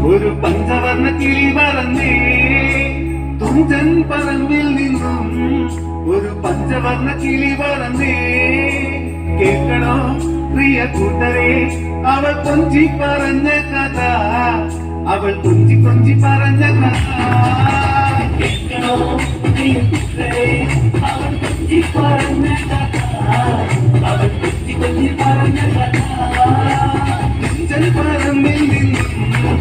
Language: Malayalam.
ഒരു പഞ്ചവർണ്ണ കിളി പറന്നേ തുഞ്ചൻ പറമ്പിൽ നിന്നും ഒരു പഞ്ചവർണ്ണ കിളി പറന്നേ കേൾക്കണോ പ്രിയ കൂട്ടരെ അവൾ കൊഞ്ചി പറഞ്ഞ കഥ അവൾ കൊഞ്ചി കൊഞ്ചി പറഞ്ഞ കഥ കേൾക്കണോ പ്രിയ കൂട്ടരെ അവൾ കൊഞ്ചി പറഞ്ഞ കഥ അവൾ കൊഞ്ചി കൊഞ്ചി പറഞ്ഞ കഥ തുഞ്ചൻ പറമ്പിൽ നിന്നും